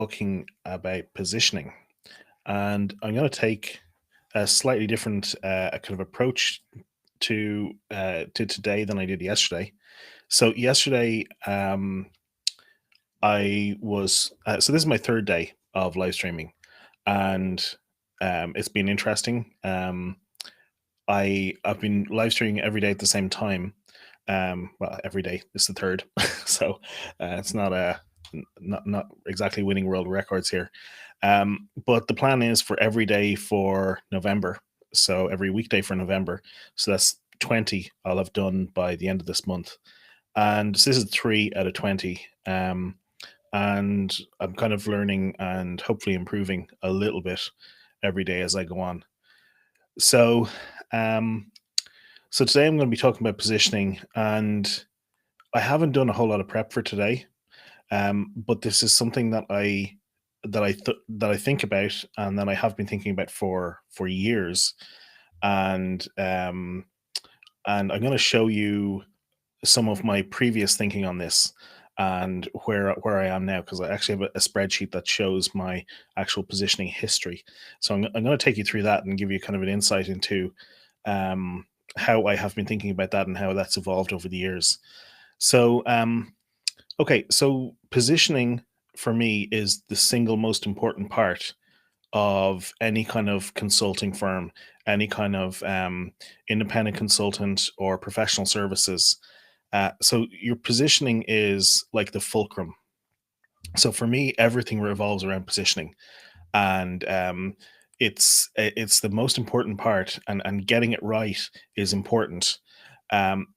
talking about positioning, and I'm going to take a slightly different kind of approach to today than I did yesterday. So yesterday, I was so this is my third day of live streaming, and it's been interesting. I've been live streaming every day at the same time. Well, every day. It's the third, so it's not exactly winning world records here. But the plan is for every day for November. So every weekday for November. So that's 20 I'll have done by the end of this month. And so this is 3 out of 20. And I'm kind of learning and hopefully improving a little bit every day as I go on. So, um, so today I'm going to be talking about positioning, and I haven't done a whole lot of prep for today. But this is something that I think about, and that I have been thinking about for years, and and I'm going to show you some of my previous thinking on this and where I am now, because I actually have a spreadsheet that shows my actual positioning history. So I'm going to take you through that and give you kind of an insight into um, how I have been thinking about that and how that's evolved over the years. So okay, so positioning for me is the single most important part of any kind of consulting firm, any kind of independent consultant or professional services. So your positioning is like the fulcrum. So for me, everything revolves around positioning, and it's the most important part, and getting it right is important. Um,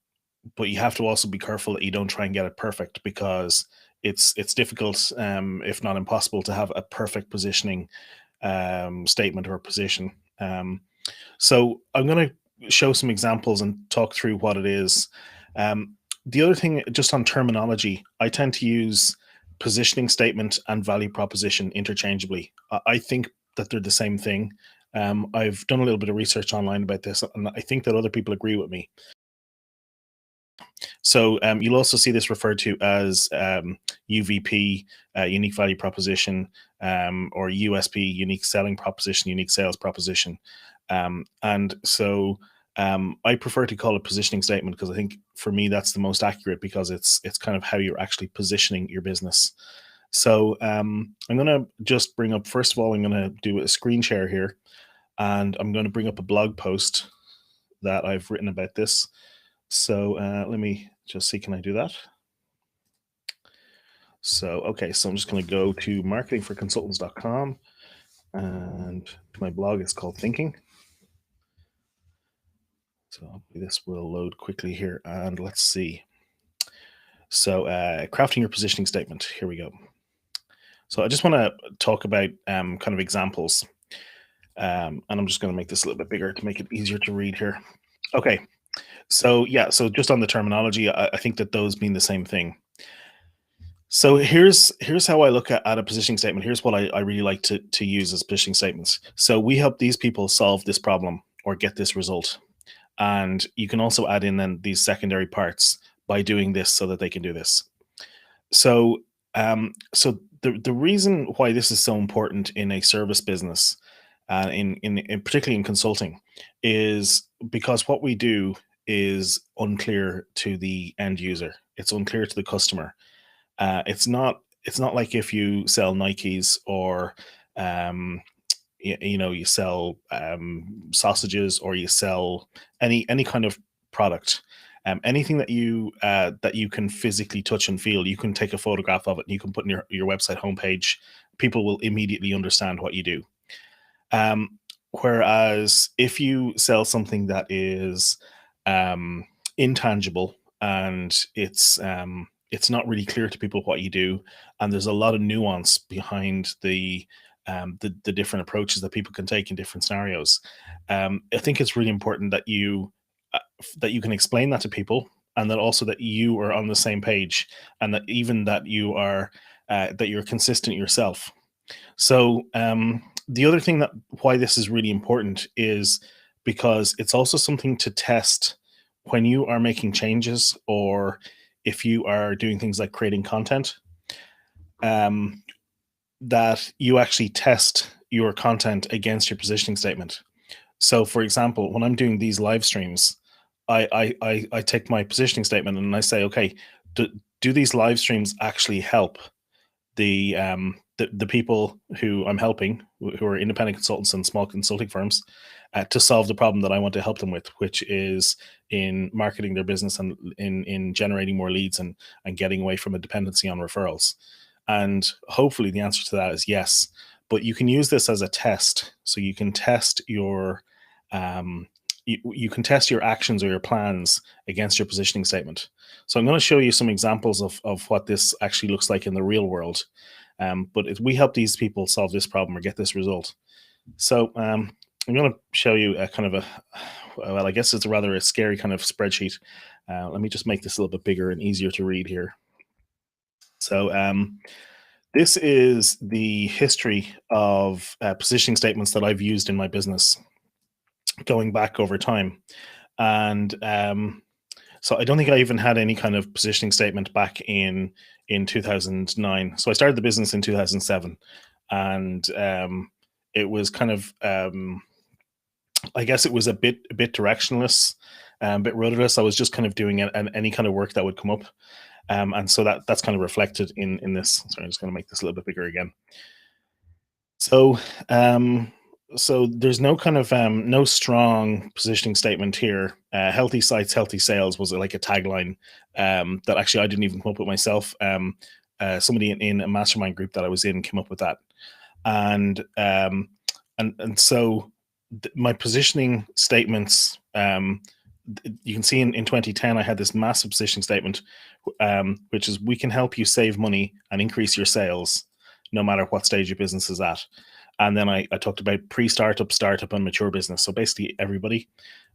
but you have to also be careful that you don't try and get it perfect, because it's difficult, if not impossible, to have a perfect positioning statement or position. So I'm going to show some examples and talk through what it is. The other thing, just on terminology, I tend to use positioning statement and value proposition interchangeably. I think that they're the same thing. I've done a little bit of research online about this, and I think that other people agree with me. So you'll also see this referred to as UVP, unique value proposition, or USP, unique selling proposition, unique sales proposition. And so I prefer to call it positioning statement, because I think for me that's the most accurate, because it's kind of how you're actually positioning your business. So I'm going to just bring up, first of all, I'm going to do a screen share here, and I'm going to bring up a blog post that I've written about this. So let me just see, can I do that? So, okay, so I'm just going to go to marketingforconsultants.com, and my blog is called Thinking. So this will load quickly here, and let's see. So crafting your positioning statement, here we go. So I just want to talk about kind of examples, and I'm just going to make this a little bit bigger to make it easier to read here. Okay, so yeah, so just on the terminology, I think that those mean the same thing. So here's how I look at a positioning statement. Here's what I really like to use as positioning statements. So we help these people solve this problem or get this result. And you can also add in then these secondary parts by doing this so that they can do this. So so the reason why this is so important in a service business, in particularly in consulting, is because what we do is unclear to the end user. It's unclear to the customer. It's not like if you sell Nikes, or um, you sell sausages, or you sell any kind of product. Anything that you can physically touch and feel, you can take a photograph of it and you can put in your website homepage. People will immediately understand what you do. Um, Whereas if you sell something that is um, intangible, and it's not really clear to people what you do, and there's a lot of nuance behind the different approaches that people can take in different scenarios. I think it's really important that you can explain that to people, and that also that you are on the same page, and that even that you're consistent yourself. So the other thing that why this is really important is because it's also something to test when you are making changes, or if you are doing things like creating content. Um, that you actually test your content against your positioning statement. So, for example, when I'm doing these live streams, I take my positioning statement and I say, okay, do these live streams actually help the people who I'm helping, who are independent consultants and small consulting firms, to solve the problem that I want to help them with, which is in marketing their business and in generating more leads and getting away from a dependency on referrals. And hopefully, the answer to that is yes. But you can use this as a test, so you can test your um, you can test your actions or your plans against your positioning statement. So I'm going to show you some examples of what this actually looks like in the real world. But if we help these people solve this problem or get this result. So I'm going to show you a kind of well, I guess it's rather a scary kind of spreadsheet. Let me just make this a little bit bigger and easier to read here. So this is the history of positioning statements that I've used in my business going back over time. And so I don't think I even had any kind of positioning statement back in 2009. So I started the business in 2007, and it was kind of I guess it was a bit directionless, a bit rudderless. I was just kind of doing any kind of work that would come up, and so that's kind of reflected in this. Sorry, I'm just going to make this a little bit bigger again. So, so there's no kind of no strong positioning statement here. Healthy sites, healthy sales was like a tagline that actually I didn't even come up with myself. Somebody in a mastermind group that I was in came up with that, and and so my positioning statements. You can see in 2010, I had this massive positioning statement, which is we can help you save money and increase your sales no matter what stage your business is at. And then I talked about pre-startup, startup, and mature business. So basically everybody.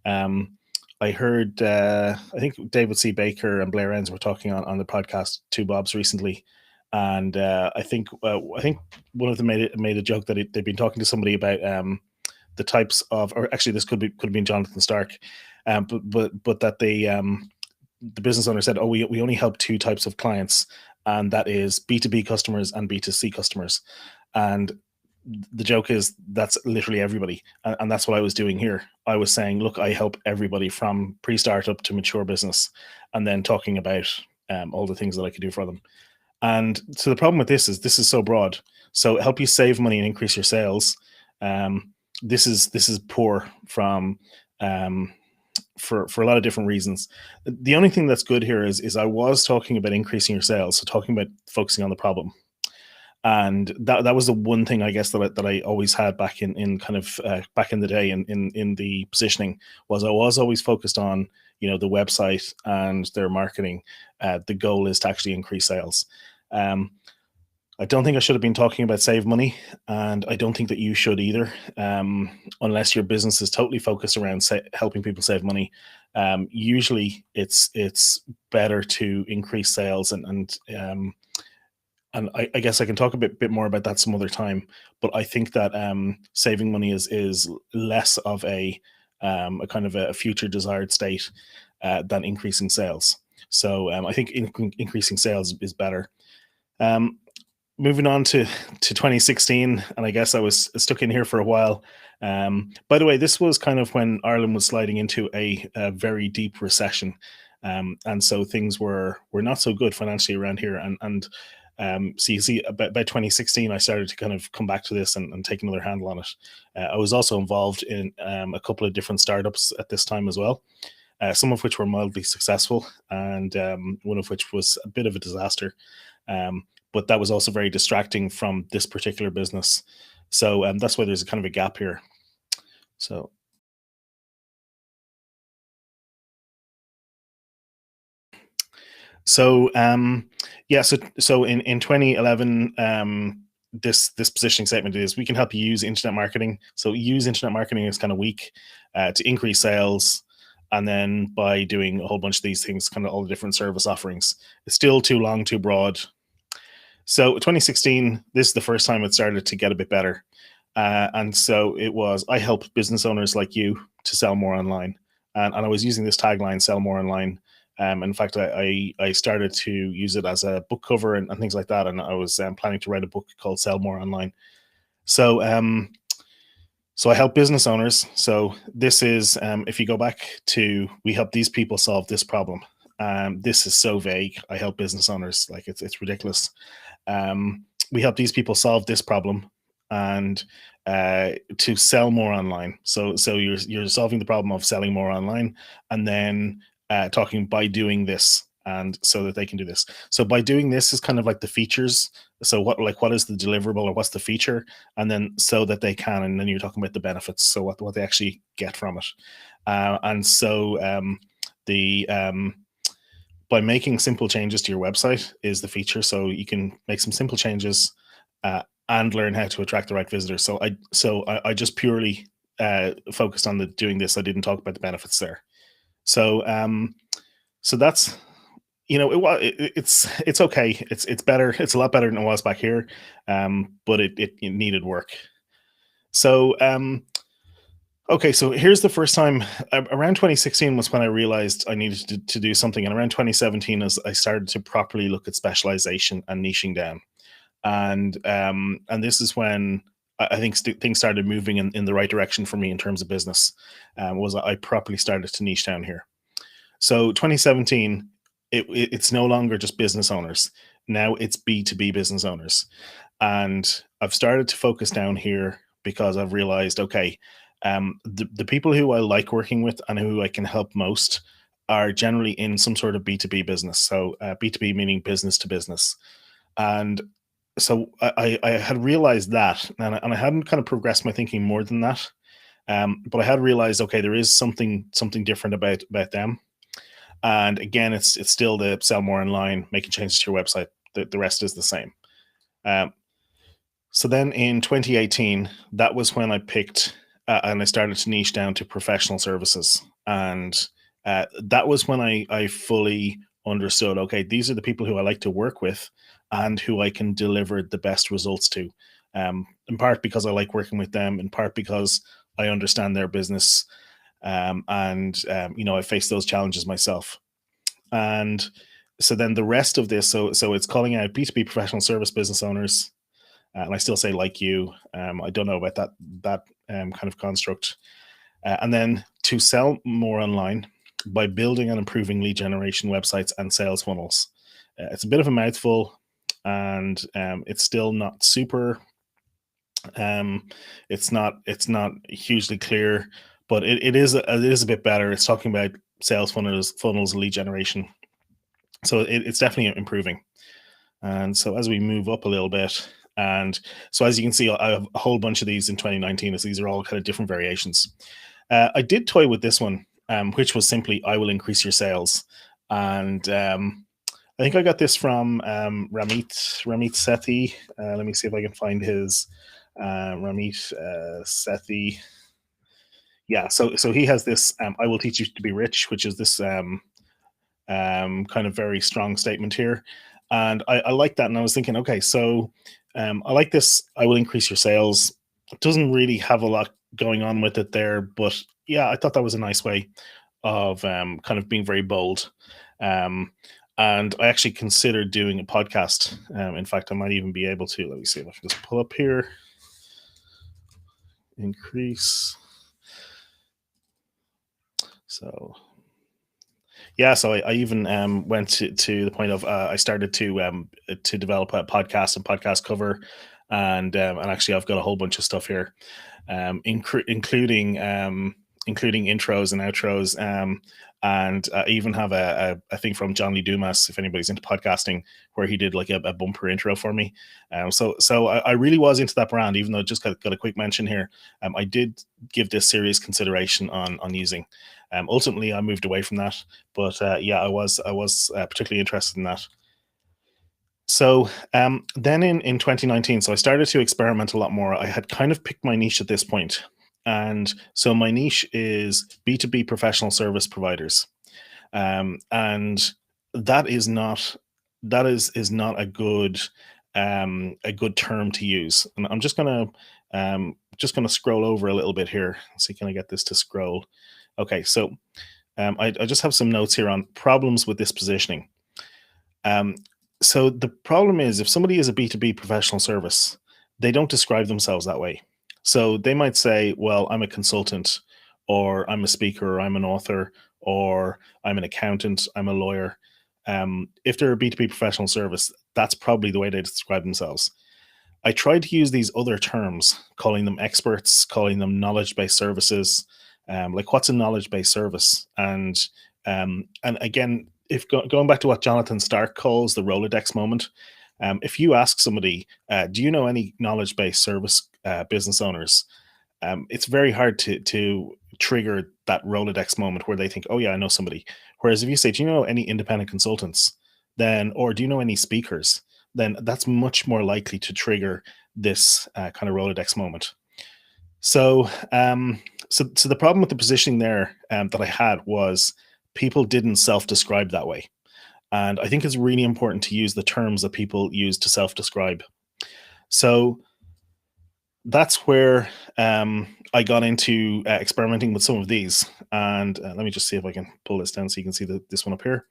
I heard, I think David C. Baker and Blair Enns were talking on the podcast Two Bobs recently, and I think one of them made a joke that they'd been talking to somebody about the types of, or actually this could have been Jonathan Stark, but that the business owner said, "Oh, we only help two types of clients, and that is B2B customers and B2C customers." And the joke is that's literally everybody, and that's what I was doing here. I was saying, look, I help everybody from pre-startup to mature business, and then talking about all the things that I could do for them. And so the problem with this is so broad. So help you save money and increase your sales. This is poor from for a lot of different reasons. The only thing that's good here is I was talking about increasing your sales, so talking about focusing on the problem, and that was the one thing I guess that I always had back in kind of back in the day in the positioning was I was always focused on the website and their marketing. The goal is to actually increase sales. Um, I don't think I should have been talking about save money, and I don't think that you should either, unless your business is totally focused around helping people save money. Usually, it's better to increase sales, and I guess I can talk a bit more about that some other time. But I think that saving money is less of a kind of a future desired state than increasing sales. So I think increasing sales is better. Um, Moving on to 2016, and I guess I was stuck in here for a while. By the way, this was kind of when Ireland was sliding into a very deep recession, and so things were not so good financially around here. And so you see, by 2016, I started to kind of come back to this and take another handle on it. I was also involved in a couple of different startups at this time as well, some of which were mildly successful, and one of which was a bit of a disaster. But that was also very distracting from this particular business. So that's why there's a kind of a gap here. So yeah, so in 2011, this positioning statement is we can help you use internet marketing. So use internet marketing is kind of weak to increase sales, and then by doing a whole bunch of these things, kind of all the different service offerings. It's still too long, too broad. So 2016, this is the first time it started to get a bit better. And so it was, I help business owners like you to sell more online. And I was using this tagline, sell more online, In fact, I started to use it as a book cover and things like that. And I was planning to write a book called Sell More Online. So so I help business owners. So this is, if you go back to, we help these people solve this problem. This is so vague. I help business owners, like it's ridiculous. We help these people solve this problem and to sell more online. So you're solving the problem of selling more online, and then talking by doing this, and so that they can do this. So by doing this is kind of like the features. So what is the deliverable, or what's the feature, and then so that they can, and then you're talking about the benefits. So what they actually get from it, and so the by making simple changes to your website is the feature. So you can make some simple changes and learn how to attract the right visitors. So I just purely focused on the doing this. I didn't talk about the benefits there. So so that's, it's okay. It's better. It's a lot better than it was back here. But it needed work. So okay, so here's the first time, around 2016 was when I realized I needed to do something. And around 2017, as I started to properly look at specialization and niching down. And this is when I think things started moving in the right direction for me in terms of business. Was I properly started to niche down here. So 2017, it's no longer just business owners. Now it's B2B business owners. And I've started to focus down here because I've realized, okay, the people who I like working with and who I can help most are generally in some sort of B2B business. So B2B meaning business to business. And so I had realized that, and I hadn't kind of progressed my thinking more than that. But I had realized, okay, there is something different about them. And again, it's still the sell more online, making changes to your website. The rest is the same. Um, so then in 2018, that was when I picked and I started to niche down to professional services. And that was when I fully understood, okay, these are the people who I like to work with and who I can deliver the best results to. In part because I like working with them, in part because I understand their business, I face those challenges myself. And so then the rest of this, so it's calling out B2B professional service business owners, and I still say like you. I don't know about that kind of construct. And then to sell more online by building and improving lead generation websites and sales funnels. It's a bit of a mouthful, and it's still not super. It's not hugely clear, but it is a bit better. It's talking about sales funnels, lead generation. So it's definitely improving. And so as we move up a little bit, and so as you can see, I have a whole bunch of these in 2019, as these are all kind of different variations. I did toy with this one, which was simply, I will increase your sales. And I think I got this from Ramit Sethi. Let me see if I can find his Ramit Sethi. Yeah, so he has this, I will teach you to be rich, which is this kind of very strong statement here. And I like that. And I was thinking, okay, so I like this. I will increase your sales. It doesn't really have a lot going on with it there, but yeah, I thought that was a nice way of kind of being very bold. And I actually considered doing a podcast. In fact, I might even be able to. Let me see if I can just pull up here. Increase. So yeah, so I even went to the point of I started to develop a podcast and podcast cover, and actually I've got a whole bunch of stuff here, including intros and outros, and I even have a thing from John Lee Dumas, if anybody's into podcasting, where he did like a bumper intro for me. So I really was into that brand, even though it just got a quick mention here. I did give this serious consideration on using. Ultimately, I moved away from that, but yeah, I was particularly interested in that. So then in 2019, so I started to experiment a lot more. I had kind of picked my niche at this point. And so my niche is B2B professional service providers. And that is not a good term to use. And I'm just gonna scroll over a little bit here. See, can I get this to scroll? Okay, so I just have some notes here on problems with this positioning. Um, so the problem is if somebody is a B2B professional service, they don't describe themselves that way. So they might say, well, I'm a consultant, or I'm a speaker, or I'm an author, or I'm an accountant, I'm a lawyer. If they're a B2B professional service, that's probably the way they describe themselves. I tried to use these other terms, calling them experts, calling them knowledge based services. Like, what's a knowledge based service? And again, if going back to what Jonathan Stark calls the Rolodex moment, if you ask somebody, do you know any knowledge based service business owners? It's very hard to trigger that Rolodex moment where they think, oh yeah, I know somebody. Whereas if you say, do you know any independent consultants? Then, or do you know any speakers? Then that's much more likely to trigger this kind of Rolodex moment. So the problem with the positioning there that I had was people didn't self-describe that way, and I think it's really important to use the terms that people use to self-describe. So that's where I got into experimenting with some of these. And let me just see if I can pull this down so you can see this one up here.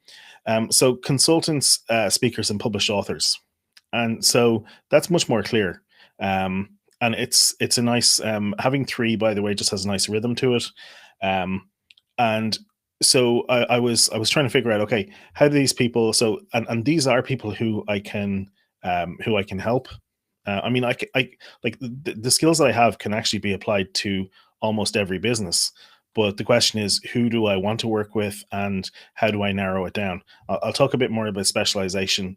So consultants, speakers, and published authors. And so that's much more clear. And it's a nice having three, by the way, just has a nice rhythm to it. Um, and so I was trying to figure out, okay, how do these people, and these are people who I can help. I mean, I like the skills that I have can actually be applied to almost every business. But the question is, who do I want to work with, and how do I narrow it down? I'll talk a bit more about specialization,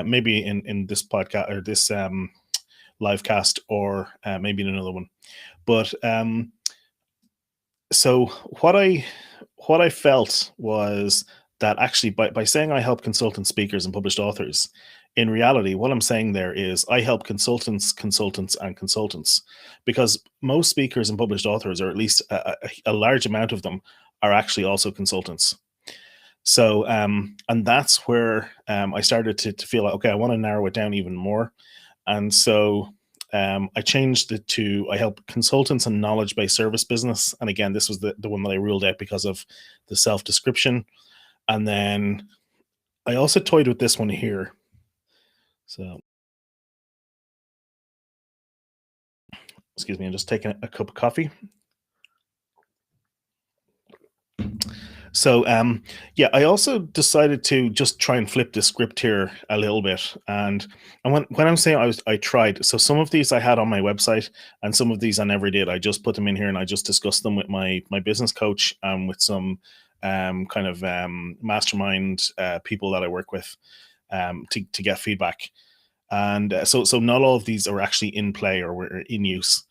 maybe in this podcast or this live cast, or maybe in another one. But so what I felt was that actually by saying I help consultants, speakers, and published authors, in reality, what I'm saying there is I help consultants, and consultants, because most speakers and published authors, or at least a large amount of them, are actually also consultants. So, and that's where I started to feel like, okay, I want to narrow it down even more. And so I changed it to I help consultants and knowledge based service business. And again, this was the one that I ruled out because of the self description. And then I also toyed with this one here. So, excuse me, I'm just taking a cup of coffee. So yeah, I also decided to just try and flip the script here a little bit. And when I'm saying I tried, so some of these I had on my website, and some of these I never did. I just put them in here and I just discussed them with my business coach and with some kind of mastermind people that I work with to get feedback. And so not all of these are actually in play or were in use.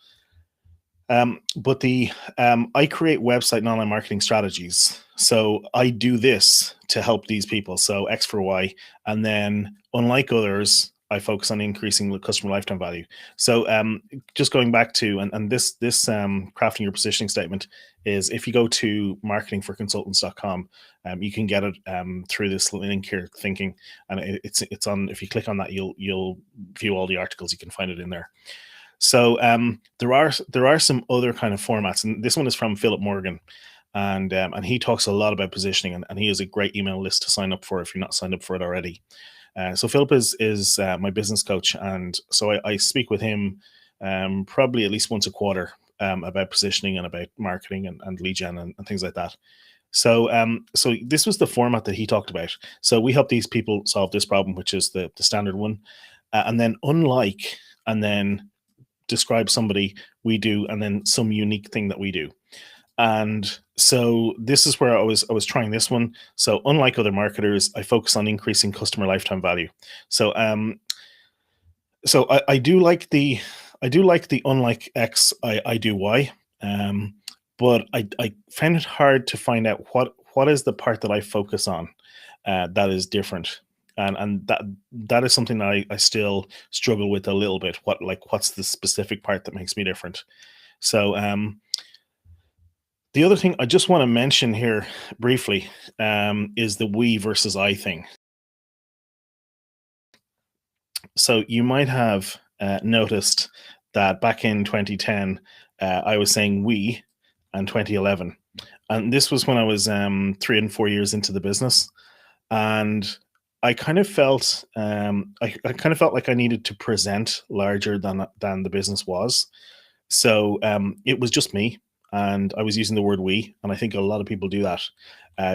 But the I create website and online marketing strategies. So I do this to help these people. So X for Y, and then unlike others, I focus on increasing the customer lifetime value. So just going back to and this crafting your positioning statement is if you go to marketingforconsultants.com, you can get it through this link here, thinking, and it's on. If you click on that, you'll view all the articles. You can find it in there. So there are some other kind of formats, and this one is from Philip Morgan, and he talks a lot about positioning, and he has a great email list to sign up for if you're not signed up for it already. So Philip is my business coach, and so I speak with him probably at least once a quarter about positioning and about marketing and lead gen and things like that. So this was the format that he talked about. So we help these people solve this problem, which is the standard one, and then unlike, and then describe somebody we do, and then some unique thing that we do. And so this is where I was trying this one. So unlike other marketers, I focus on increasing customer lifetime value. So I do like the unlike X, I do Y. But I find it hard to find out what is the part that I focus on that is different. And that is something that I still struggle with a little bit. What's the specific part that makes me different? So the other thing I just want to mention here briefly is the we versus I thing. So you might have noticed that back in 2010, I was saying we, and 2011. And this was when I was 3 and 4 years into the business, and I kind of felt like I needed to present larger than the business was. So it was just me, and I was using the word we, and I think a lot of people do that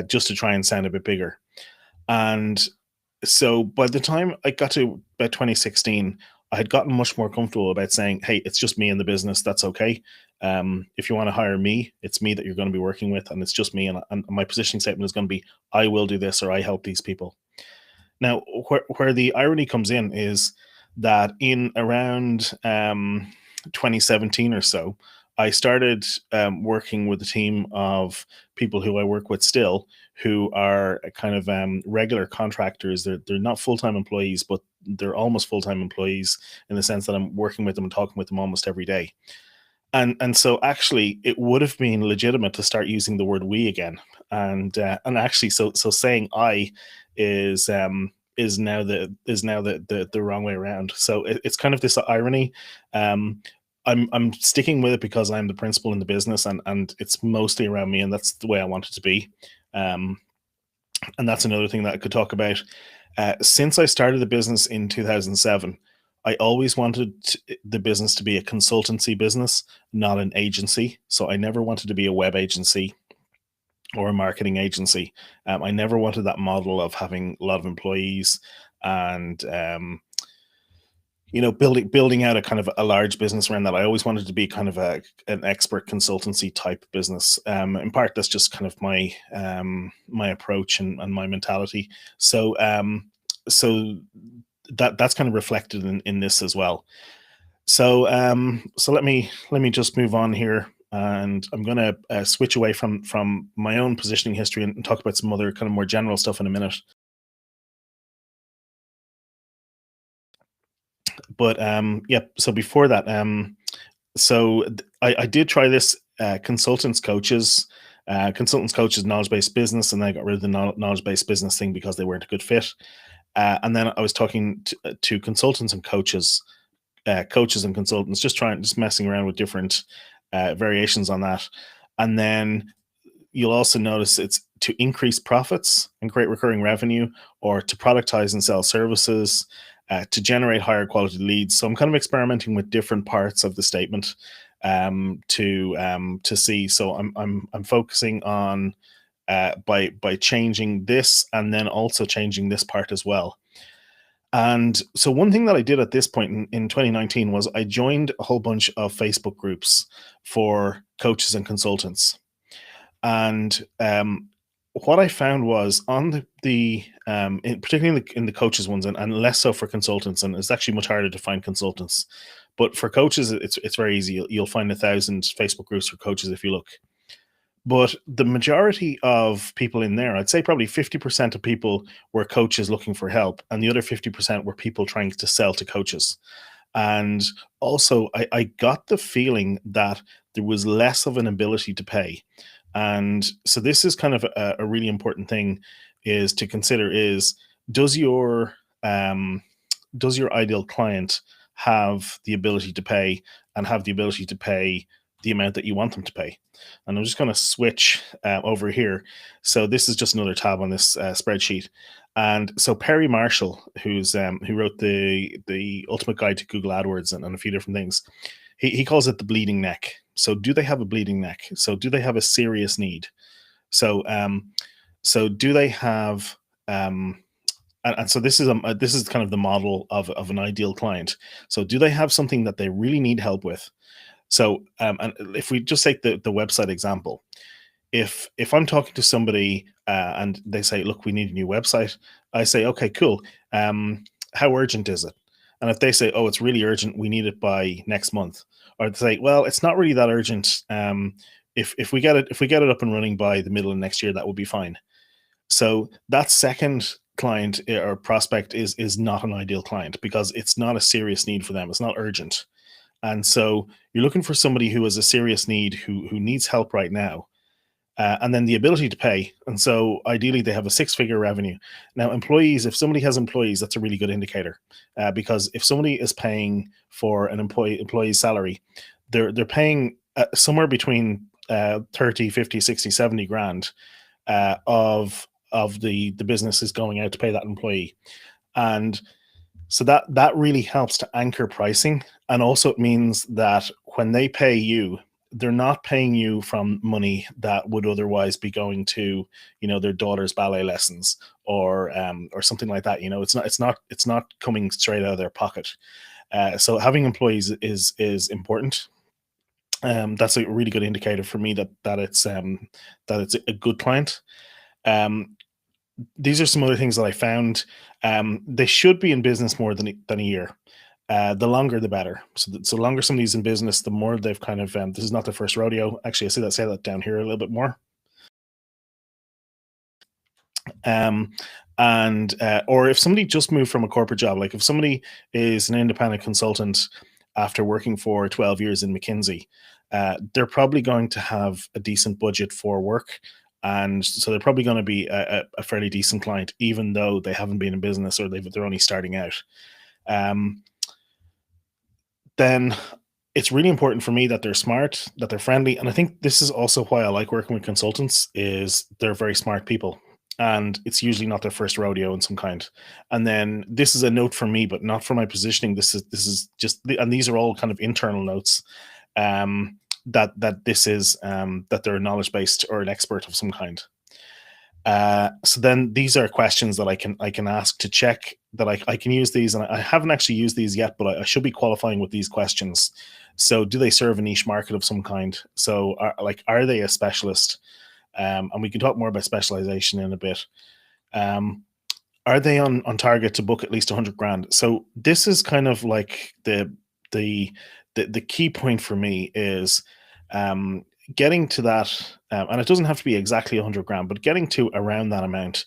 just to try and sound a bit bigger. And so by the time I got to about 2016, I had gotten much more comfortable about saying, "Hey, it's just me in the business. That's okay. If you want to hire me, it's me that you're going to be working with, and it's just me. And my positioning statement is going to be, I will do this, or I help these people." Now, where the irony comes in is that in around 2017 or so, I started working with a team of people who I work with still, who are a kind of regular contractors. They're not full time employees, but they're almost full time employees in the sense that I'm working with them and talking with them almost every day. And so actually it would have been legitimate to start using the word we again. And actually so saying I is now the wrong way around. So it's kind of this irony. I'm sticking with it because I'm the principal in the business, and it's mostly around me, and that's the way I want it to be. Um, and that's another thing that I could talk about. Since I started the business in 2007, I always wanted the business to be a consultancy business, not an agency. So I never wanted to be a web agency or a marketing agency. I never wanted that model of having a lot of employees and building out a kind of a large business around that. I always wanted to be kind of an expert consultancy type business. In part, that's just kind of my approach and my mentality. So that's kind of reflected in this as well. So let me just move on here, and I'm going to switch away from my own positioning history and talk about some other kind of more general stuff in a minute. But yeah, so before that, I did try this consultants coaches knowledge based business, and I got rid of the knowledge based business thing because they weren't a good fit. And then I was talking to consultants and coaches and consultants, just messing around with different variations on that. And then you'll also notice it's to increase profits and create recurring revenue, or to productize and sell services, to generate higher quality leads. So I'm kind of experimenting with different parts of the statement to see. So I'm focusing on by changing this and then also changing this part as well. And so one thing that I did at this point in 2019 was I joined a whole bunch of Facebook groups for coaches and consultants. And what I found was on particularly in the coaches ones, and less so for consultants, and it's actually much harder to find consultants. But for coaches, it's very easy. You'll find 1,000 Facebook groups for coaches if you look. But the majority of people in there, I'd say probably 50% of people were coaches looking for help, and the other 50% were people trying to sell to coaches. And also, I got the feeling that there was less of an ability to pay. And so this is kind of a really important thing is to consider is does your um, does your ideal client have the ability to pay, and have the ability to pay the amount that you want them to pay? And I'm just going to switch over here. So this is just another tab on this spreadsheet. And so Perry Marshall, who wrote the Ultimate Guide to Google AdWords and a few different things, he calls it the bleeding neck. So do they have a bleeding neck? So do they have a serious need? So so do they have and so this is kind of the model of an ideal client. So do they have something that they really need help with? So and if we just take the website example, if I'm talking to somebody and they say, "Look, we need a new website," I say, "Okay, cool. How urgent is it?" And if they say, "Oh, it's really urgent. We need it by next month," or they say, "Well, it's not really that urgent. If we get it up and running by the middle of next year, that will be fine." So that second client or prospect is not an ideal client because it's not a serious need for them. It's not urgent. And so you're looking for somebody who has a serious need, who needs help right now, and then the ability to pay. And so ideally, they have a six-figure revenue. Now, employees, if somebody has employees, that's a really good indicator, because if somebody is paying for an employee's salary, they're paying somewhere between 30, 50, 60, 70 grand of the business is going out to pay that employee. And so that really helps to anchor pricing. And also it means that when they pay you, they're not paying you from money that would otherwise be going to, their daughter's ballet lessons or something like that. It's not coming straight out of their pocket. So having employees is important. That's a really good indicator for me that it's a good client. Um, these are some other things that I found. They should be in business more than a year. The longer, the better. So the longer somebody's in business, the more they've kind of. This is not their first rodeo. Actually, I say that down here a little bit more. Um, and or if somebody just moved from a corporate job, like if somebody is an independent consultant after working for 12 years in McKinsey, they're probably going to have a decent budget for work. And so they're probably going to be a fairly decent client, even though they haven't been in business or they're only starting out. Um, then it's really important for me that they're smart, that they're friendly, and I think this is also why I like working with consultants is they're very smart people, and it's usually not their first rodeo in some kind. And then this is a note for me, but not for my positioning. This is just, and these are all kind of internal notes. That they're knowledge based or an expert of some kind. So then these are questions that I can ask to check that I can use these, and I haven't actually used these yet, but I should be qualifying with these questions. So, do they serve a niche market of some kind? So, are they a specialist? And we can talk more about specialization in a bit. Um, are they on target to book at least 100 grand? So this is kind of like the the key point for me is um, getting to that, and it doesn't have to be exactly 100 grand, but getting to around that amount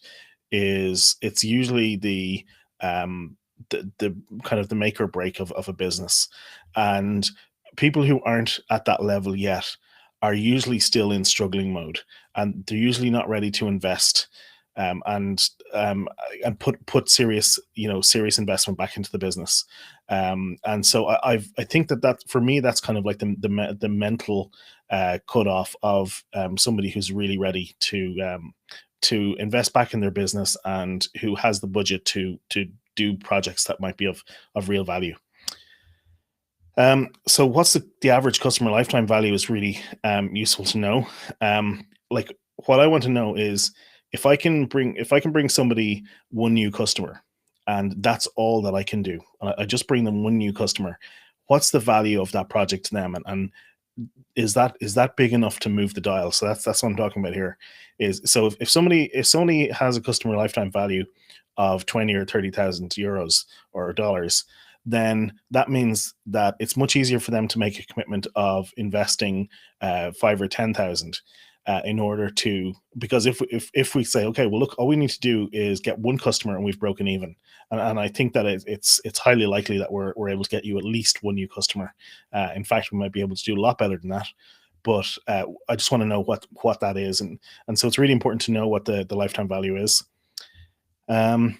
it's usually the kind of the make or break of a business. And people who aren't at that level yet are usually still in struggling mode, and they're usually not ready to invest, um, and um, and put serious investment back into the business. And so I think that for me that's kind of like the mental cutoff of somebody who's really ready to invest back in their business and who has the budget to do projects that might be of real value. So what's the average customer lifetime value is really useful to know. Like what I want to know is if I can bring somebody one new customer, and that's all that I can do. I just bring them one new customer. What's the value of that project to them, and is that big enough to move the dial? So that's what I'm talking about here. Is so if somebody has a customer lifetime value of 20 or 30,000 euros or dollars, then that means that it's much easier for them to make a commitment of investing 5 or 10,000 in order to, because if we say, okay, well look, all we need to do is get one customer and we've broken even. And I think that it's highly likely that we're able to get you at least one new customer. In fact, we might be able to do a lot better than that. But I just want to know what that is, and so it's really important to know what the lifetime value is. Um,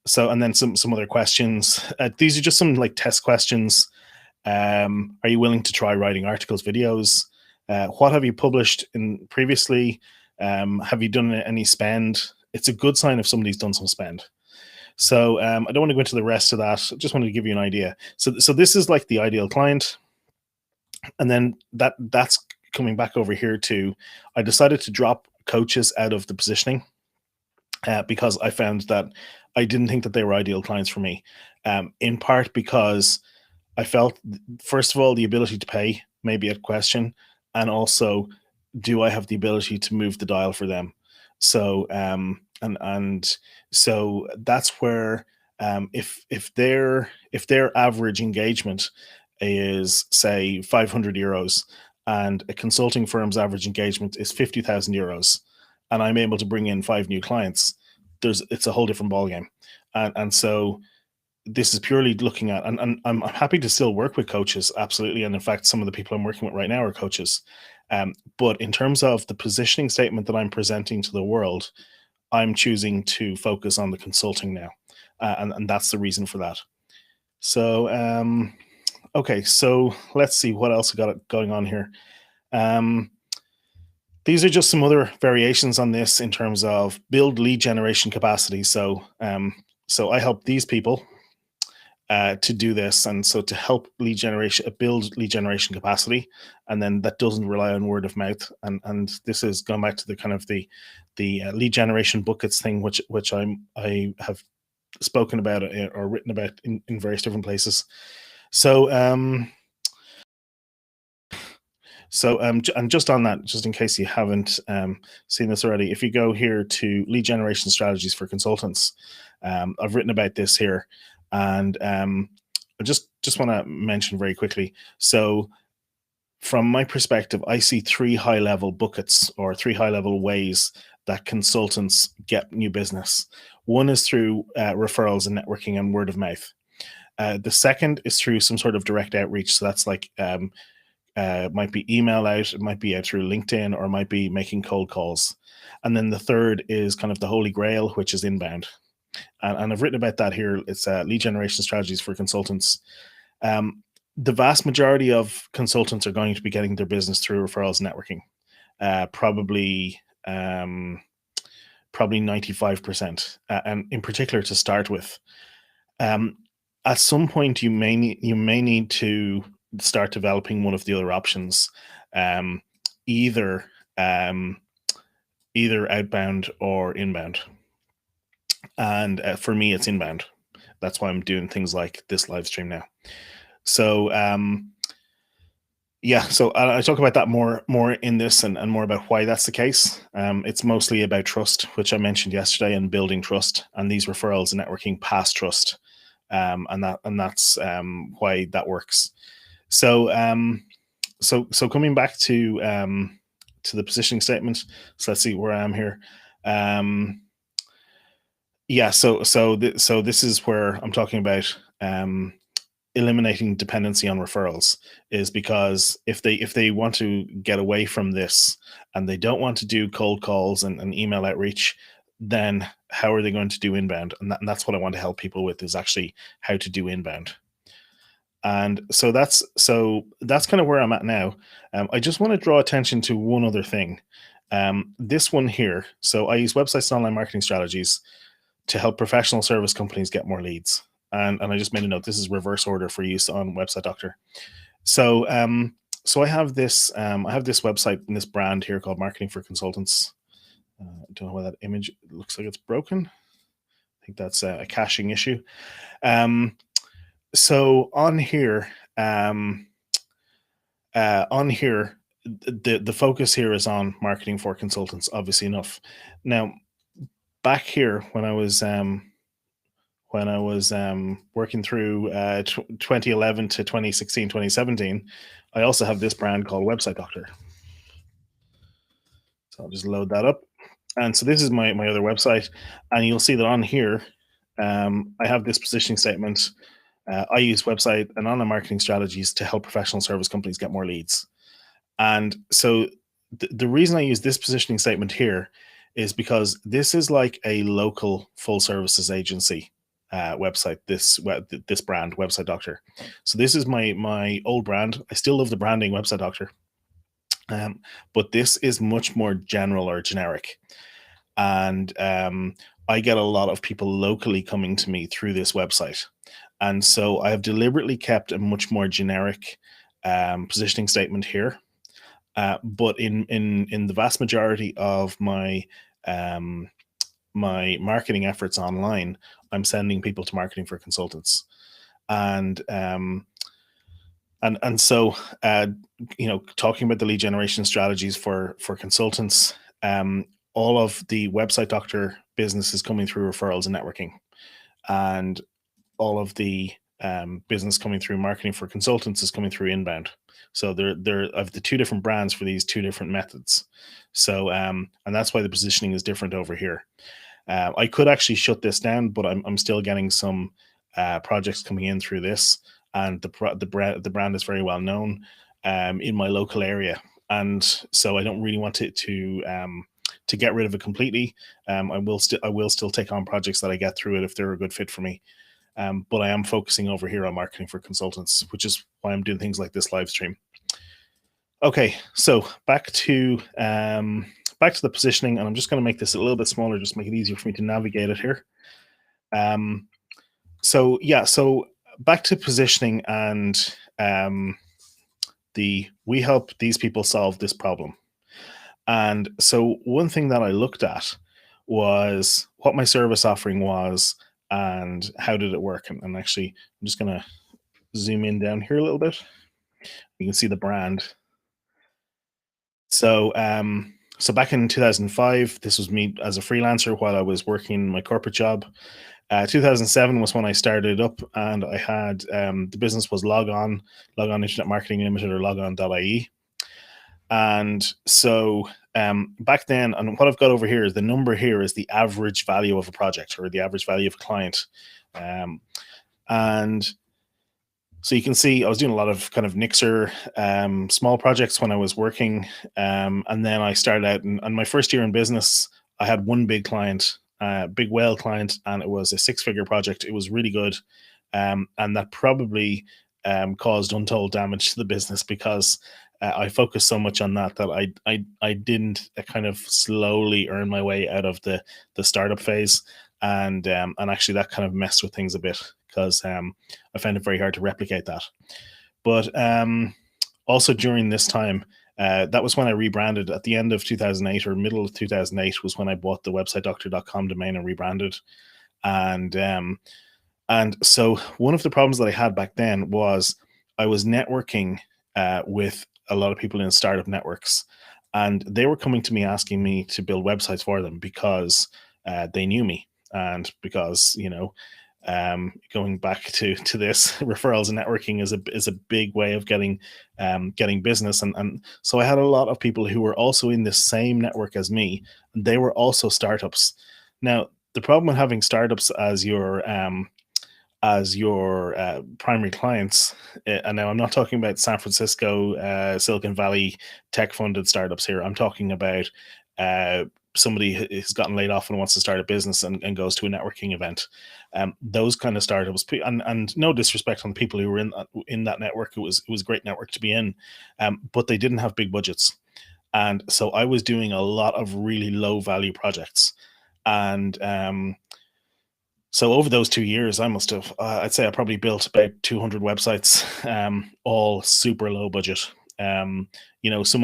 so and then some other questions. These are just some like test questions. Are you willing to try writing articles, videos? What have you published in previously? Have you done any spend? It's a good sign if somebody's done some spend. So I don't want to go into the rest of that. I just wanted to give you an idea. So this is like the ideal client, and then that's coming back over here to. I decided to drop coaches out of the positioning because I found that I didn't think that they were ideal clients for me. In part because I felt, first of all, the ability to pay may be a question, and also, do I have the ability to move the dial for them? So, and so that's where, if their average engagement is say 500 euros, and a consulting firm's average engagement is 50,000 euros, and I'm able to bring in 5 new clients, it's a whole different ballgame. And so this is purely looking at, and I'm happy to still work with coaches, absolutely. And in fact, some of the people I'm working with right now are coaches. But in terms of the positioning statement that I'm presenting to the world, I'm choosing to focus on the consulting now. And that's the reason for that. So, okay, so let's see what else I got going on here. Um, These are just some other variations on this in terms of build lead generation capacity. So I help these people to do this, and so to help lead generation, build lead generation capacity, and then that doesn't rely on word of mouth. And this is going back to the kind of the lead generation buckets thing, which I have spoken about or written about in various different places. So and just on that, just in case you haven't seen this already, if you go here to lead generation strategies for consultants, I've written about this here, and I just want to mention very quickly. So, from my perspective, I see three high level buckets or three high level ways that consultants get new business. One is through referrals and networking and word of mouth. The second is through some sort of direct outreach. So that's like might be email out, it might be out through LinkedIn, or it might be making cold calls. And then the third is kind of the holy grail, which is inbound. And I've written about that here. It's lead generation strategies for consultants. The vast majority of consultants are going to be getting their business through referrals networking. Probably 95%, and in particular to start with. At some point, you may need to start developing one of the other options, um, either either outbound or inbound. And for me, it's inbound. That's why I'm doing things like this live stream now. So yeah, so I talk about that more in this, and more about why that's the case. It's mostly about trust, which I mentioned yesterday, and building trust, and these referrals and networking past trust, and that's why that works. So so coming back to the positioning statement. So let's see where I am here. Yeah, so this is where I'm talking about eliminating dependency on referrals, is because if they want to get away from this and they don't want to do cold calls and email outreach, then how are they going to do inbound? And that's what I want to help people with, is actually how to do inbound. And so that's kind of where I'm at now. I just want to draw attention to one other thing. This one here. So I use websites and online marketing strategies to help professional service companies get more leads. And I just made a note. This is reverse order for use on Website Doctor. So so I have this website and this brand here called Marketing for Consultants. I don't know why that image looks like it's broken. I think that's a caching issue. So on here, the focus here is on marketing for consultants, obviously enough. Now, back here when I was working through 2011 to 2016, 2017, I also have this brand called Website Doctor. So I'll just load that up. And so this is my other website, and you'll see that on here, I have this positioning statement. I use website and online marketing strategies to help professional service companies get more leads. And so the reason I use this positioning statement here is because this is like a local full services agency website. This brand, Website Doctor. So this is my old brand. I still love the branding, Website Doctor, but this is much more general or generic. And I get a lot of people locally coming to me through this website. And so I have deliberately kept a much more generic positioning statement here. But in the vast majority of my my marketing efforts online, I'm sending people to Marketing for Consultants. And so talking about the lead generation strategies for consultants, all of the Website Doctor business is coming through referrals and networking, and all of the business coming through Marketing for Consultants is coming through inbound. So they're of the two different brands for these two different methods. So and that's why the positioning is different over here. I could actually shut this down, but I'm still getting some projects coming in through this, and the brand is very well known in my local area, and so I don't really want to get rid of it completely. I will still take on projects that I get through it if they're a good fit for me. But I am focusing over here on Marketing for Consultants, which is why I'm doing things like this live stream. Okay, so back to the positioning, and I'm just going to make this a little bit smaller, just make it easier for me to navigate it here. Um, so yeah, so back to positioning and the we help these people solve this problem. And so one thing that I looked at was what my service offering was and how did it work. And actually, I'm just going to zoom in down here a little bit. You can see the brand. So back in 2005, this was me as a freelancer while I was working my corporate job. 2007 was when I started up, and I had the business was Log On Internet Marketing Limited, or logon.ie. And so back then, and what I've got over here is the number here is the average value of a project, or the average value of a client. Um, and so you can see I was doing a lot of kind of Nixer small projects when I was working. And then I started out, and my first year in business, I had one big client, big whale client, and it was a six-figure project. It was really good. And that probably caused untold damage to the business because I focused so much on that I didn't kind of slowly earn my way out of the startup phase, and actually that kind of messed with things a bit because I found it very hard to replicate that. But also during this time, that was when I rebranded at the end of 2008, or middle of 2008 was when I bought the website doctor.com domain and rebranded. And and so one of the problems that I had back then was I was networking with a lot of people in startup networks, and they were coming to me asking me to build websites for them because they knew me, and because going back to this, referrals and networking is a big way of getting business, and so I had a lot of people who were also in the same network as me, and they were also startups. Now, the problem with having startups as your primary clients, and now I'm not talking about San Francisco, Silicon Valley tech funded startups here. I'm talking about uh, somebody who's gotten laid off and wants to start a business and goes to a networking event. Those kind of startups, and no disrespect on the people who were in that network, it was a great network to be in, but they didn't have big budgets, and so I was doing a lot of really low value projects, and so over those 2 years, I must have, I'd say I probably built about 200 websites, all super low budget. Some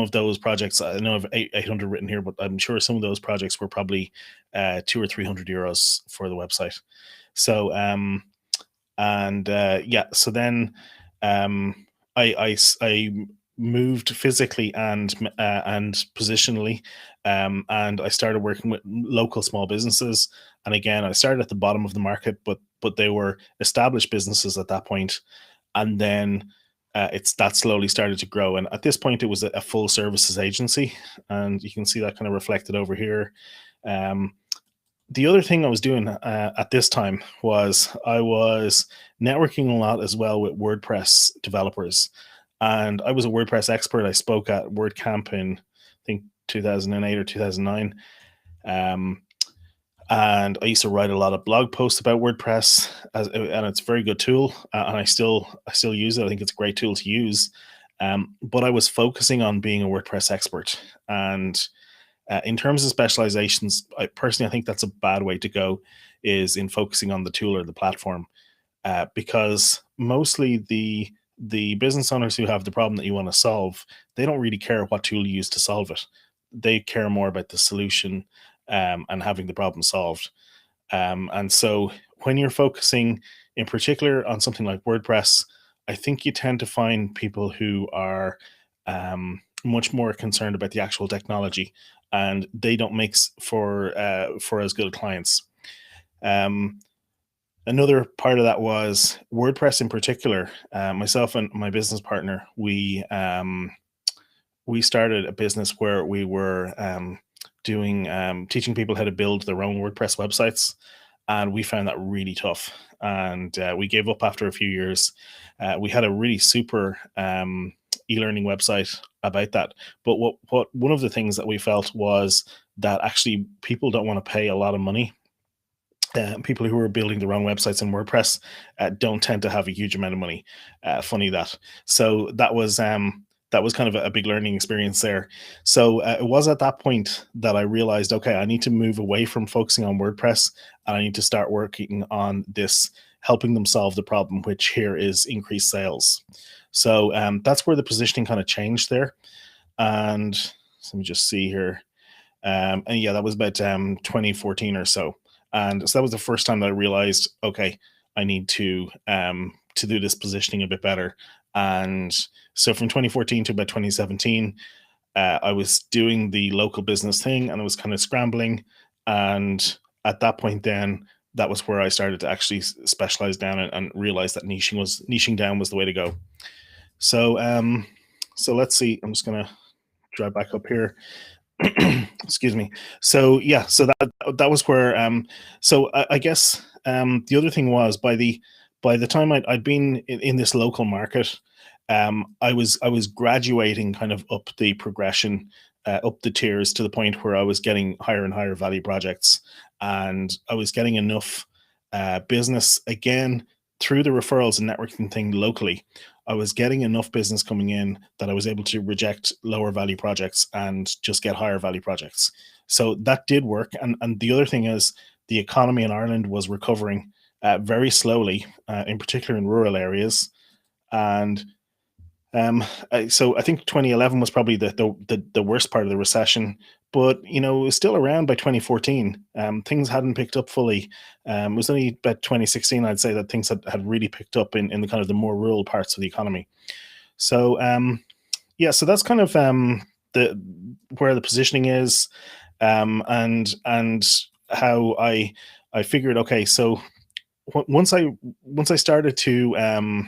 of those projects, I know I have 800 written here, but I'm sure some of those projects were probably two or 300 euros for the website. So, and yeah, so then I moved physically and positionally, and I started working with local small businesses. And again, I started at the bottom of the market, but they were established businesses at that point, and then it's that slowly started to grow. And at this point, it was a full services agency, and you can see that kind of reflected over here. Um, the other thing I was doing at this time was I was networking a lot as well with WordPress developers, and I was a WordPress expert. I spoke at WordCamp in, I think, 2008 or 2009. Um, and I used to write a lot of blog posts about WordPress, and it's a very good tool, and I still use it. I think it's a great tool to use. But I was focusing on being a WordPress expert, and in terms of specializations, I think that's a bad way to go, is in focusing on the tool or the platform, because mostly the business owners who have the problem that you want to solve, they don't really care what tool you use to solve it. They care more about the solution, and having the problem solved. And so when you're focusing in particular on something like WordPress, I think you tend to find people who are much more concerned about the actual technology, and they don't make for as good clients. Um, Another part of that was WordPress in particular. Myself and my business partner, we started a business where we were doing teaching people how to build their own WordPress websites, and we found that really tough. And we gave up after a few years. We had a really super e-learning website about that, but what one of the things that we felt was that actually people don't want to pay a lot of money. People who are building their own websites in WordPress don't tend to have a huge amount of money. Funny that. So that was that was kind of a big learning experience there. So it was at that point that I realized, okay, I need to move away from focusing on WordPress, and I need to start working on this, helping them solve the problem, which here is increased sales. So that's where the positioning kind of changed there. And so let me just see here. And yeah, that was about 2014 or so. And so that was the first time that I realized, okay, I need to do this positioning a bit better. And so from 2014 to about 2017, I was doing the local business thing, and I was kind of scrambling. And at that point, then that was where I started to actually specialize down, and realize that niching down was the way to go. So so let's see. I'm just gonna drive back up here. Excuse me. So yeah, so that was where so I guess the other thing was, by the time I'd been in this local market, I was graduating kind of up the progression, up the tiers, to the point where I was getting higher and higher value projects, and I was getting enough business again through the referrals and networking thing locally. I was getting enough business coming in that I was able to reject lower value projects and just get higher value projects. So that did work. And the other thing is, the economy in Ireland was recovering very slowly, in particular in rural areas. And so I think 2011 was probably the worst part of the recession, but it was still around by 2014. Things hadn't picked up fully. It was only about 2016, I'd say, that things had really picked up in the kind of the more rural parts of the economy. So yeah, so that's kind of the where the positioning is, and how I figured, okay, so once I started to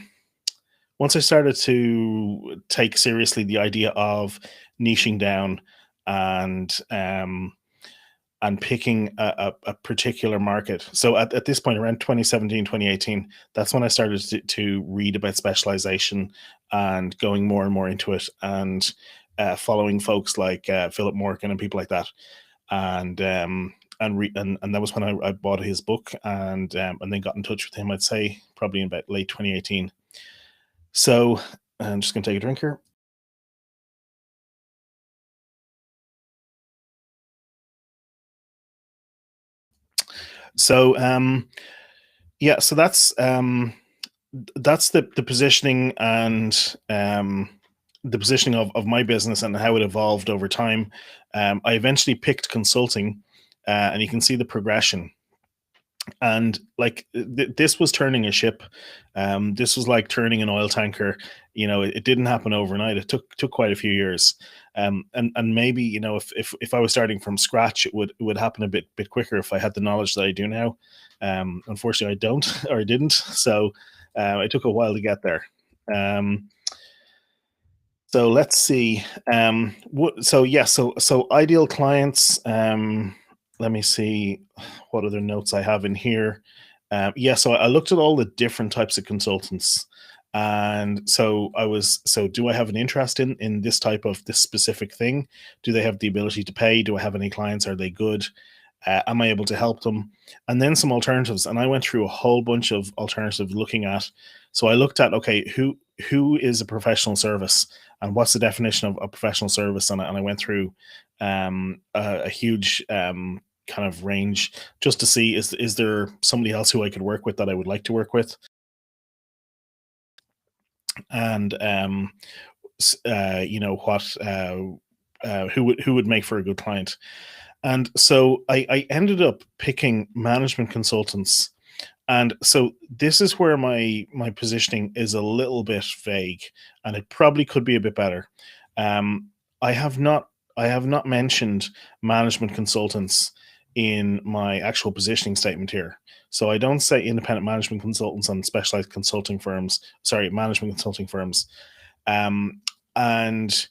once I started to take seriously the idea of niching down, and picking a particular market. So at this point, around 2017, 2018, that's when I started to read about specialization, and going more and more into it, and following folks like Philip Morgan and people like that. And and that was when I bought his book, and then got in touch with him, I'd say probably in about late 2018. So I'm just going to take a drink here. So yeah, so that's the positioning, and the positioning of my business, and how it evolved over time. I eventually picked consulting, and you can see the progression. And like, this was turning a ship. This was like turning an oil tanker. It didn't happen overnight. It took quite a few years. And maybe, if I was starting from scratch, it would happen a bit quicker if I had the knowledge that I do now. Unfortunately, I don't, or I didn't. So it took a while to get there. So let's see. So yeah, so ideal clients. Let me see what other notes I have in here. Yeah, so I looked at all the different types of consultants, and so do I have an interest in this specific thing? Do they have the ability to pay? Do I have any clients? Are they good? Am I able to help them? And then some alternatives. And I went through a whole bunch of alternatives looking at. So I looked at, okay, who is a professional service, and what's the definition of a professional service? And I went through a huge kind of range, just to see, is there somebody else who I could work with that I would like to work with, and what who would make for a good client. And so I ended up picking management consultants. And so this is where my positioning is a little bit vague, and it probably could be a bit better. Um, I have not I have not mentioned management consultants in my actual positioning statement here. So I don't say independent management consultants and specialized consulting firms. Sorry, management consulting firms. Um, and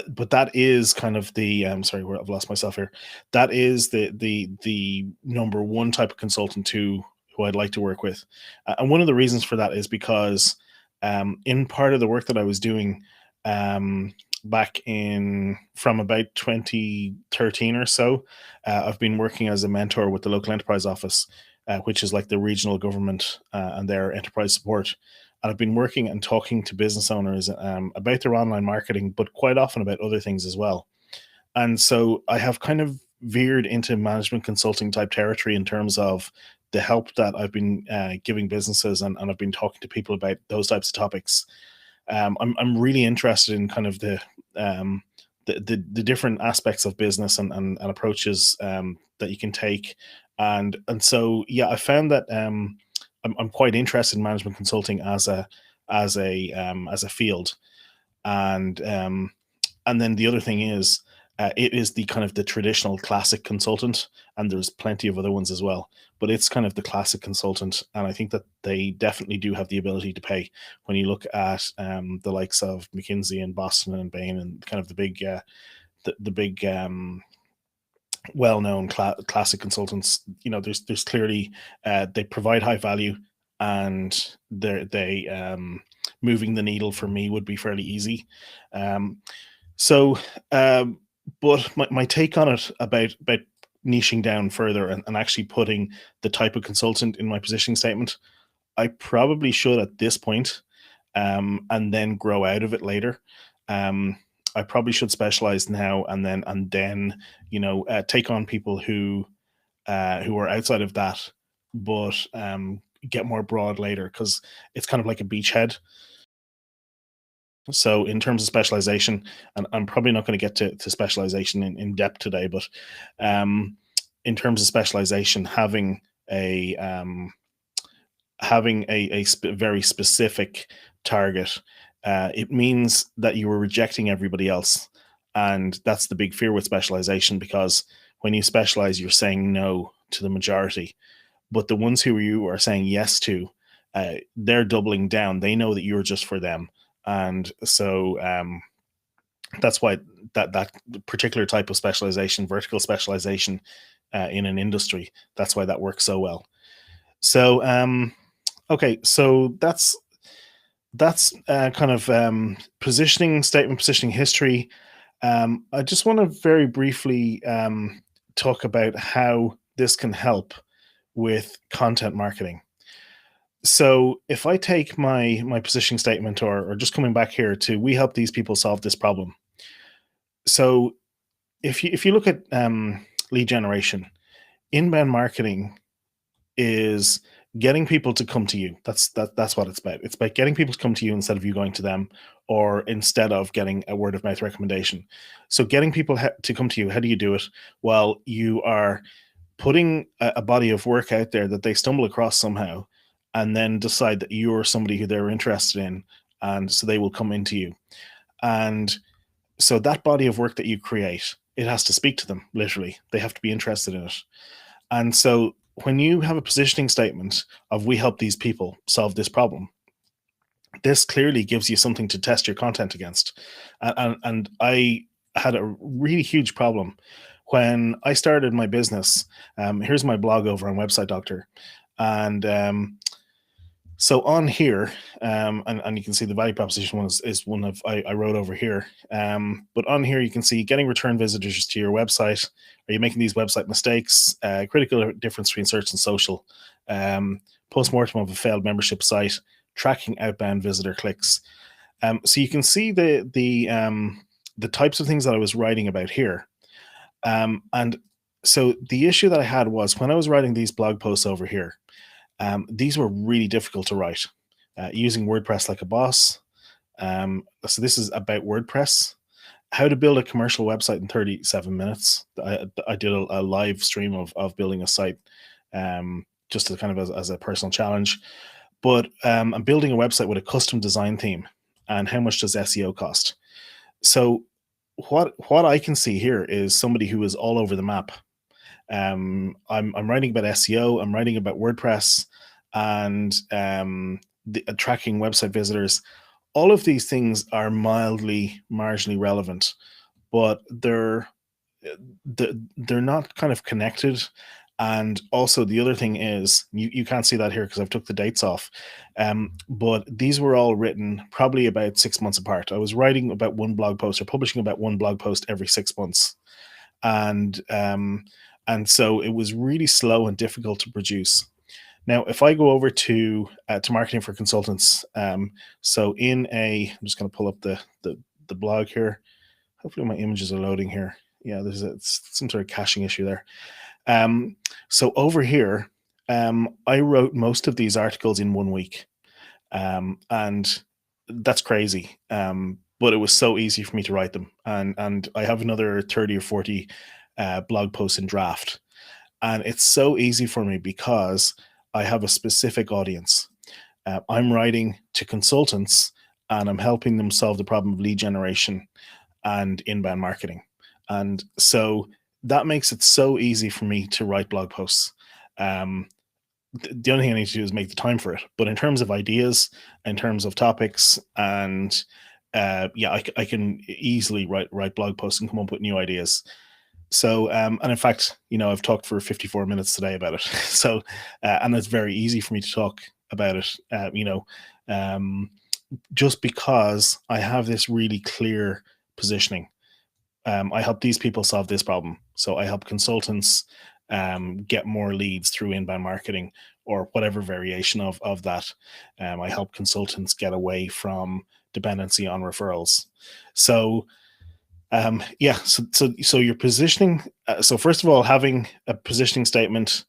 But that is kind of the sorry, where I've lost myself here. That is the number one type of consultant who I'd like to work with. And one of the reasons for that is because in part of the work that I was doing back in from about 2013 or so, I've been working as a mentor with the local enterprise office, which is like the regional government and their enterprise support. and I've been working and talking to business owners about their online marketing, but quite often about other things as well. And so I have kind of veered into management consulting type territory in terms of the help that I've been giving businesses, and I've been talking to people about those types of topics. I'm really interested in kind of um, the different aspects of business and approaches that you can take, and so yeah, I found that I'm quite interested in management consulting as a field, and and then the other thing is, it is the kind of the traditional classic consultant, and there's plenty of other ones as well. But it's kind of the classic consultant, and I think that they definitely do have the ability to pay. When you look at the likes of McKinsey and Boston and Bain and kind of the big well-known classic consultants, there's clearly they provide high value, and they moving the needle for me would be fairly easy. Um, so, but my take on it about niching down further and actually putting the type of consultant in my positioning statement, I probably should at this point, and then grow out of it later. Um, I probably should specialize now, and then take on people who are outside of that, but get more broad later, because it's kind of like a beachhead. So in terms of specialization, and I'm probably not going to get to specialization in depth today, but um, in terms of specialization, a um, having very specific target, it means that you are rejecting everybody else, and that's the big fear with specialization, because when you specialize, you're saying no to the majority, but the ones who you are saying yes to, they're doubling down. They know that you're just for them, and so that's why that particular type of specialization, vertical specialization, in an industry, that's why that works so well. So okay, so that's kind of positioning statement, positioning history. I just want to very briefly talk about how this can help with content marketing. So if I take my positioning statement, or just coming back here to, we help these people solve this problem. So if you look at lead generation, inbound marketing is getting people to come to you. That's what it's about. It's about getting people to come to you instead of you going to them, or instead of getting a word of mouth recommendation. So getting people to come to you, how do you do it? Well, you are putting a body of work out there that they stumble across somehow, and then decide that you're somebody who they're interested in, and so they will come into you. And so that body of work that you create, it has to speak to them. Literally, they have to be interested in it. And so when you have a positioning statement of, we help these people solve this problem, this clearly gives you something to test your content against. And I had a really huge problem when I started my business. Here's my blog over on Website Doctor. And so on here, and you can see the value proposition one is one I wrote over here. But on here, you can see getting return visitors to your website. Are you making these website mistakes? Critical difference between search and social. Post-mortem of a failed membership site. Tracking outbound visitor clicks. So you can see the types of things that I was writing about here. And so the issue that I had was, when I was writing these blog posts over here, these were really difficult to write, using WordPress like a boss. So this is about WordPress, how to build a commercial website in 37 minutes. I did a live stream of building a site, just as kind of as a personal challenge. But I'm building a website with a custom design theme, and how much does SEO cost? So what I can see here is somebody who is all over the map. I'm writing about SEO. I'm writing about WordPress, and tracking website visitors. All of these things are marginally relevant, but they're not kind of connected. And also, the other thing is, you can't see that here because I've took the dates off. But these were all written probably about 6 months apart. I was writing about one blog post, or publishing about one blog post every 6 months, and so it was really slow and difficult to produce. Now, if I go over to marketing for consultants, so I'm just going to pull up the blog here. Hopefully, my images are loading here. Yeah, it's some sort of caching issue there. So over here, I wrote most of these articles in 1 week, and that's crazy. But it was so easy for me to write them, and I have another 30 or 40 blog posts in draft, and it's so easy for me because I have a specific audience. I'm writing to consultants, and I'm helping them solve the problem of lead generation and inbound marketing. And so that makes it so easy for me to write blog posts. Um, the only thing I need to do is make the time for it. But in terms of ideas, in terms of topics, and yeah, I can easily write blog posts and come up with new ideas. So, and in fact, I've talked for 54 minutes today about it. So, and it's very easy for me to talk about it. Just because I have this really clear positioning. I help these people solve this problem. So I help consultants get more leads through inbound marketing or whatever variation of that. I help consultants get away from dependency on referrals. So yeah, so your positioning. So first of all, having a positioning statement,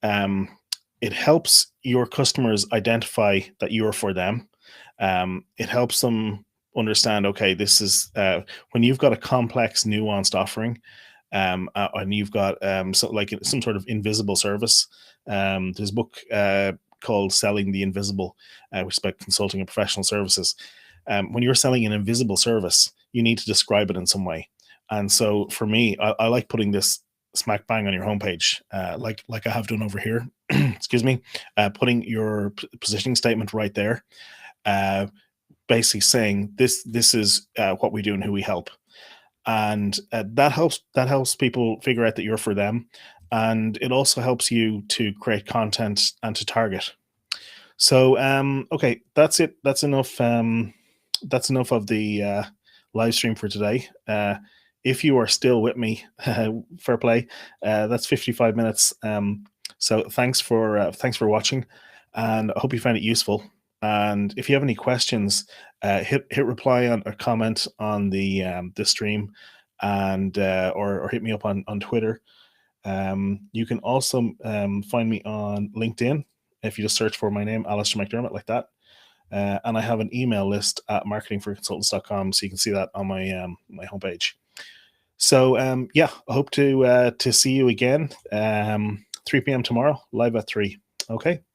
um, it helps your customers identify that you're for them. It helps them understand, okay, this is when you've got a complex, nuanced offering, and you've got so like some sort of invisible service. There's a book called "Selling the Invisible," which is about consulting and professional services. When you're selling an invisible service, you need to describe it in some way. And so for me, I like putting this smack bang on your homepage, like I have done over here. Excuse me, putting your positioning statement right there, uh, basically saying this is what we do and who we help, and that helps people figure out that you're for them, and it also helps you to create content and to target. So, okay, that's it. That's enough of the live stream for today. If you are still with me, fair play. That's 55 minutes. So thanks for watching, and I hope you found it useful. And if you have any questions, hit reply on or comment on the stream, and or hit me up on Twitter. You can also find me on LinkedIn if you just search for my name, Alistair McDermott, like that. And I have an email list at marketingforconsultants.com, so you can see that on my homepage. So yeah, I hope to see you again 3 p.m. tomorrow, live at 3. Okay.